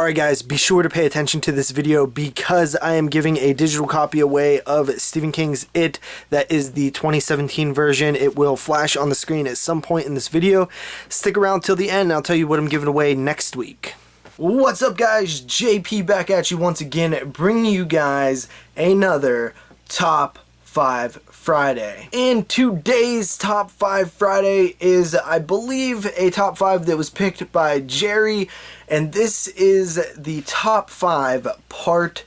Alright guys, be sure to pay attention to this video because I am giving a digital copy away of Stephen King's It. That is the 2017 version. It will flash on the screen at some point in this video. Stick around till the end and I'll tell you what I'm giving away next week. What's up guys, JP back at you once again, bringing you guys another Top 5 Friday. And today's Top 5 Friday is, I believe, a Top 5 that was picked by Jerry, and this is the Top 5 Part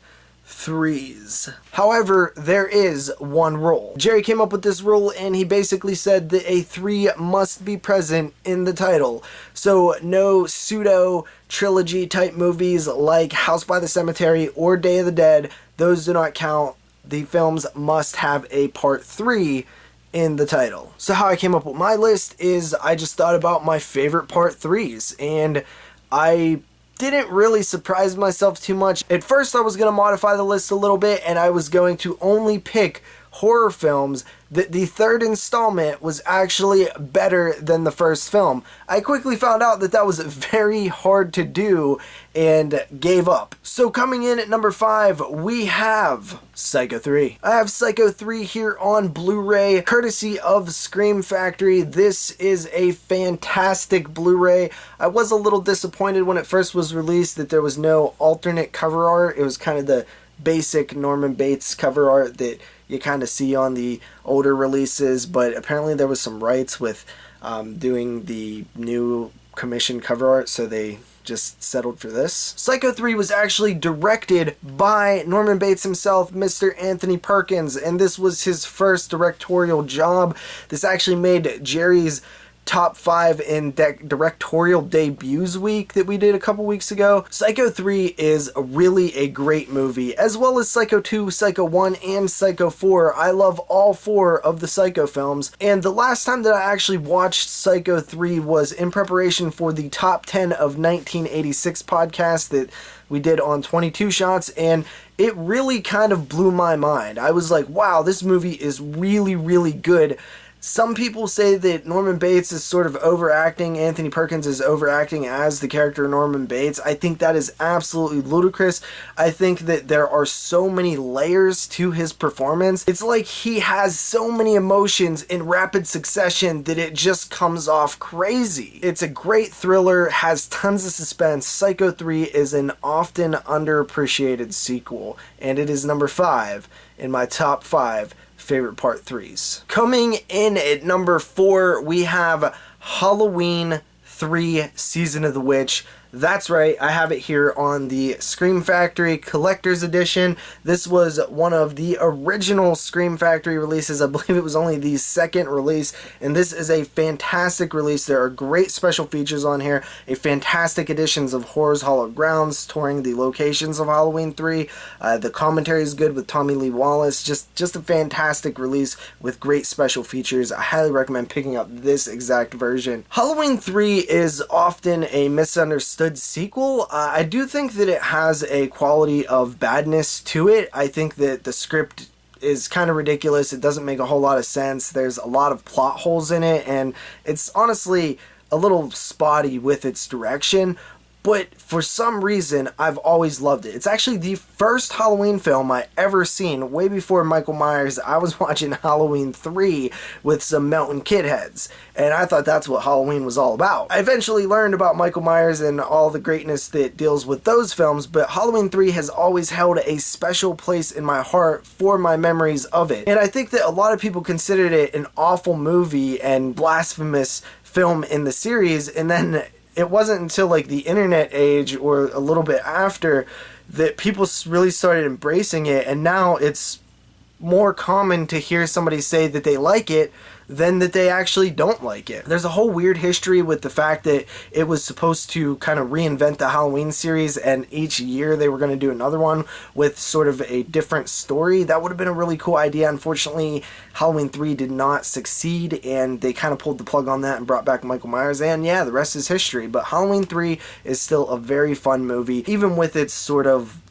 3's. However, there is one rule. Jerry came up with this rule and he basically said that a 3 must be present in the title. So no pseudo trilogy type movies like House by the Cemetery or Day of the Dead, those do not count. The films must have a Part 3 in the title. So how I came up with my list is I just thought about my favorite Part 3's, and I didn't really surprise myself too much. At first I was going to modify the list a little bit and I was going to only pick horror films. The third installment was actually better than the first film. I quickly found out that that was very hard to do and gave up. So coming in at number 5, we have Psycho 3. I have Psycho 3 here on Blu-ray, courtesy of Scream Factory. This is a fantastic Blu-ray. I was a little disappointed when it first was released that there was no alternate cover art. It was kind of the basic Norman Bates cover art that you kind of see on the older releases, but apparently there was some rights with doing the new commission cover art, so they just settled for this. Psycho 3 was actually directed by Norman Bates himself, Mr. Anthony Perkins, and this was his first directorial job. This actually made Jerry's Top 5 in directorial debuts week that we did a couple weeks ago. Psycho 3 is really a great movie, as well as Psycho 2, Psycho 1, and Psycho 4. I love all 4 of the Psycho films, and the last time that I actually watched Psycho 3 was in preparation for the Top 10 of 1986 podcast that we did on 22 Shots, and it really kind of blew my mind. I was like, wow, this movie is really, really good. Some people say that Norman Bates is sort of overacting, Anthony Perkins is overacting as the character Norman Bates. I think that is absolutely ludicrous. I think that there are so many layers to his performance. It's like he has so many emotions in rapid succession that it just comes off crazy. It's a great thriller, has tons of suspense. Psycho 3 is an often underappreciated sequel, and it is number 5 in my top 5 favorite Part 3's. Coming in at number 4, we have Halloween 3 Season of the Witch. That's right, I have it here on the Scream Factory Collector's Edition. This was one of the original Scream Factory releases. I believe it was only the second release, and this is a fantastic release. There are great special features on here, a fantastic editions of Horror's Hallowed Grounds, touring the locations of Halloween 3. The commentary is good with Tommy Lee Wallace. Just a fantastic release with great special features. I highly recommend picking up this exact version. Halloween 3 is often a misunderstood sequel. I do think that it has a quality of badness to it. I think that the script is kind of ridiculous. It doesn't make a whole lot of sense. There's a lot of plot holes in it, and it's honestly a little spotty with its direction. But for some reason, I've always loved it. It's actually the first Halloween film I ever seen. Way before Michael Myers, I was watching Halloween 3 with some Melton Kid heads, and I thought that's what Halloween was all about. I eventually learned about Michael Myers and all the greatness that deals with those films, but Halloween 3 has always held a special place in my heart for my memories of it. And I think that a lot of people considered it an awful movie and blasphemous film in the series, and then it wasn't until like the internet age or a little bit after that people really started embracing it, and now it's more common to hear somebody say that they like it than that they actually don't like it. There's a whole weird history with the fact that it was supposed to kind of reinvent the Halloween series, and each year they were going to do another one with sort of a different story. That would have been a really cool idea. Unfortunately, Halloween 3 did not succeed, and they kind of pulled the plug on that and brought back Michael Myers, and yeah, the rest is history. But Halloween 3 is still a very fun movie, even with its sort of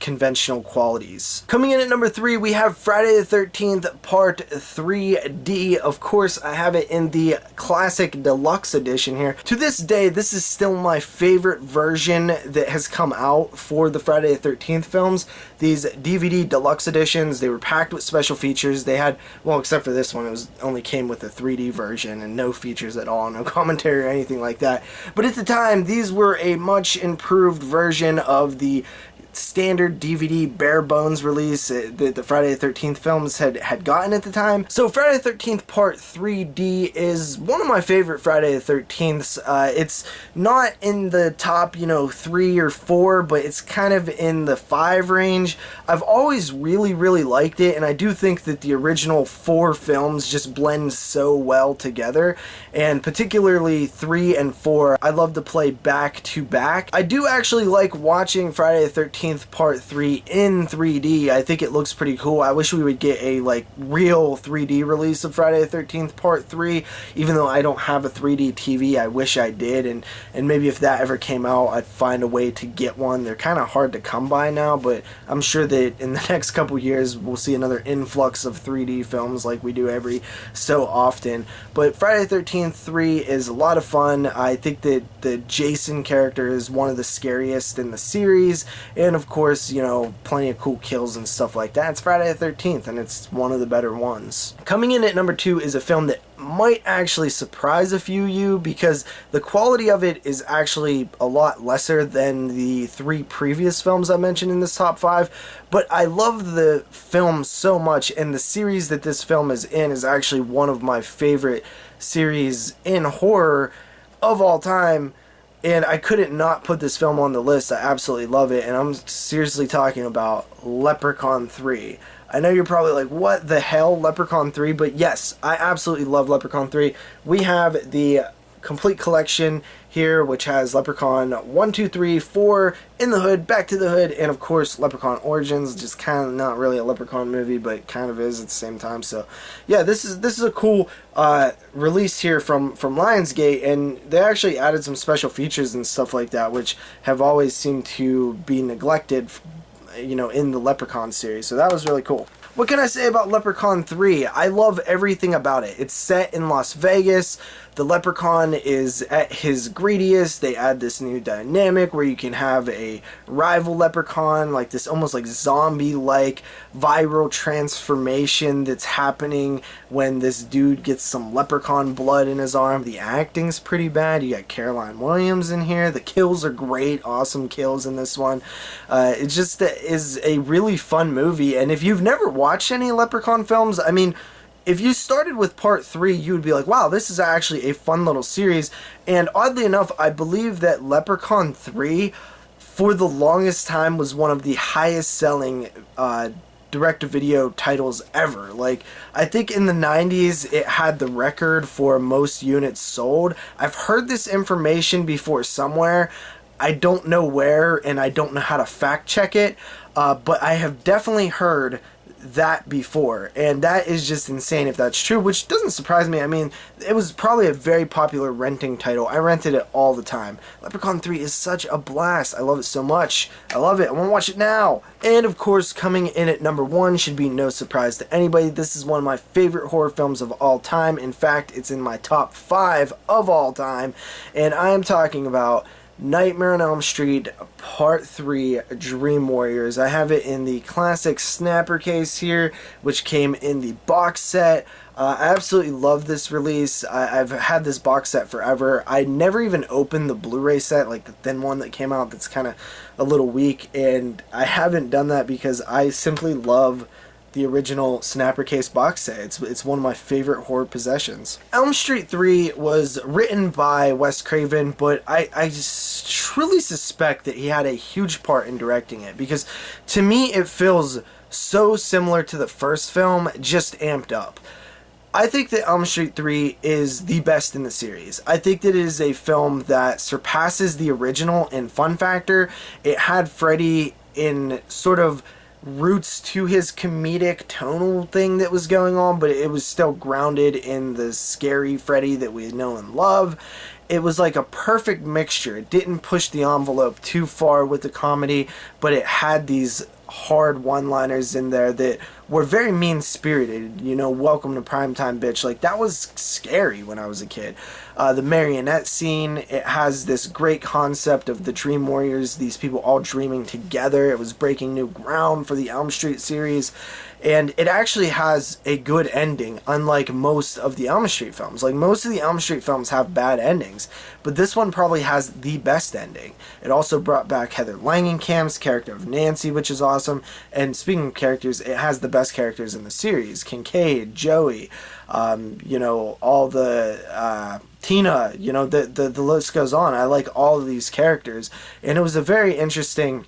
conventional qualities. Coming in at number 3, we have Friday the 13th Part 3D. Of course, I have it in the classic deluxe edition here. To this day, this is still my favorite version that has come out for the Friday the 13th films. These DVD deluxe editions, they were packed with special features. They had, well, except for this one, it only came with a 3D version and no features at all, no commentary or anything like that. But at the time, these were a much improved version of the standard DVD bare bones release that the Friday the 13th films had gotten at the time. So Friday the 13th Part 3D is one of my favorite Friday the 13ths. It's not in the top, 3 or 4, but it's kind of in the 5 range. I've always really liked it, and I do think that the original 4 films just blend so well together, and particularly 3 and 4 I love to play back to back. I do actually like watching Friday the 13th Part 3 in 3D. I think it looks pretty cool. I wish we would get a real 3D release of Friday the 13th Part 3, even though I don't have a 3D TV. I wish I did, and maybe if that ever came out, I'd find a way to get one. They're kind of hard to come by now, but I'm sure that in the next couple years we'll see another influx of 3D films like we do every so often. But Friday the 13th 3 is a lot of fun. I think that the Jason character is one of the scariest in the series, and of course, plenty of cool kills and stuff like that. It's Friday the 13th, and it's one of the better ones. Coming in at number 2 is a film that might actually surprise a few of you, because the quality of it is actually a lot lesser than the 3 previous films I mentioned in this top 5, but I love the film so much, and the series that this film is in is actually one of my favorite series in horror of all time. And I couldn't not put this film on the list. I absolutely love it, and I'm seriously talking about Leprechaun 3. I know you're probably like, what the hell, Leprechaun 3? But yes, I absolutely love Leprechaun 3. We have the complete collection here, which has Leprechaun 1, 2, 3, 4, In the Hood, Back to the Hood, and of course Leprechaun Origins, just kind of not really a Leprechaun movie, but kind of is at the same time. So yeah, this is a cool release here from Lionsgate, and they actually added some special features and stuff like that, which have always seemed to be neglected, in the Leprechaun series. So that was really cool. What can I say about Leprechaun 3? I love everything about it. It's set in Las Vegas. The Leprechaun is at his greediest. They add this new dynamic where you can have a rival Leprechaun, like this almost like zombie-like viral transformation that's happening when this dude gets some Leprechaun blood in his arm. The acting's pretty bad. You got Caroline Williams in here. The kills are great. Awesome kills in this one. It just is a really fun movie, and if you've never watched any Leprechaun films, I mean, if you started with Part 3, you would be like, wow, this is actually a fun little series. And oddly enough, I believe that Leprechaun 3, for the longest time, was one of the highest selling direct-to-video titles ever. I think in the 90s, it had the record for most units sold. I've heard this information before somewhere. I don't know where, and I don't know how to fact check it, but I have definitely heard that before, and that is just insane if that's true, which doesn't surprise me. I mean, it was probably a very popular renting title. I rented it all the time. Leprechaun 3 is such a blast. I love it so much. I love it. I want to watch it now. And of course, coming in at number 1 should be no surprise to anybody. This is one of my favorite horror films of all time. In fact, it's in my top 5 of all time, and I am talking about Nightmare on Elm Street Part 3 Dream Warriors. I have it in the classic snapper case here, which came in the box set. I absolutely love this release. I've had this box set forever. I never even opened the Blu-ray set, like the thin one that came out that's kind of a little weak, and I haven't done that because I simply love the original snapper case box set. It's one of my favorite horror possessions. Elm Street 3 was written by Wes Craven, but I just truly suspect that he had a huge part in directing it, because to me it feels so similar to the first film, just amped up. I think that Elm Street 3 is the best in the series. I think that it is a film that surpasses the original in fun factor. It had Freddy in sort of roots to his comedic tonal thing that was going on, but it was still grounded in the scary Freddy that we know and love. It was like a perfect mixture. It didn't push the envelope too far with the comedy, but it had these hard one-liners in there that were very mean-spirited. You know, welcome to primetime, bitch. Like, that was scary when I was a kid. The marionette scene, it has this great concept of the Dream Warriors, these people all dreaming together. It was breaking new ground for the Elm Street series. And it actually has a good ending, unlike most of the Elm Street films. Like, most of the Elm Street films have bad endings, but this one probably has the best ending. It also brought back Heather Langenkamp's character of Nancy, which is awesome. And speaking of characters, it has the best characters in the series. Kincaid, Joey, you know, all the... Tina, you know, the list goes on. I like all of these characters. And it was a very interesting...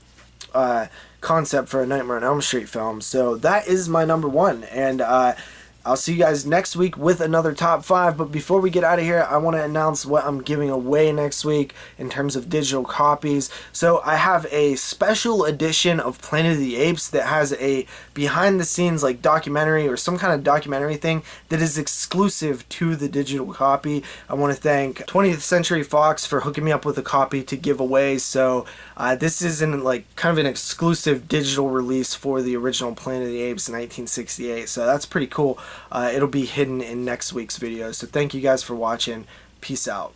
concept for a Nightmare on Elm Street film. So that is my number one, and I'll see you guys next week with another top 5. But before we get out of here, I want to announce what I'm giving away next week in terms of digital copies. So I have a special edition of Planet of the Apes that has a behind the scenes like documentary or some kind of documentary thing that is exclusive to the digital copy. I want to thank 20th Century Fox for hooking me up with a copy to give away. So this is like kind of an exclusive digital release for the original Planet of the Apes in 1968. So that's pretty cool. It'll be hidden in next week's video. So thank you guys for watching. Peace out.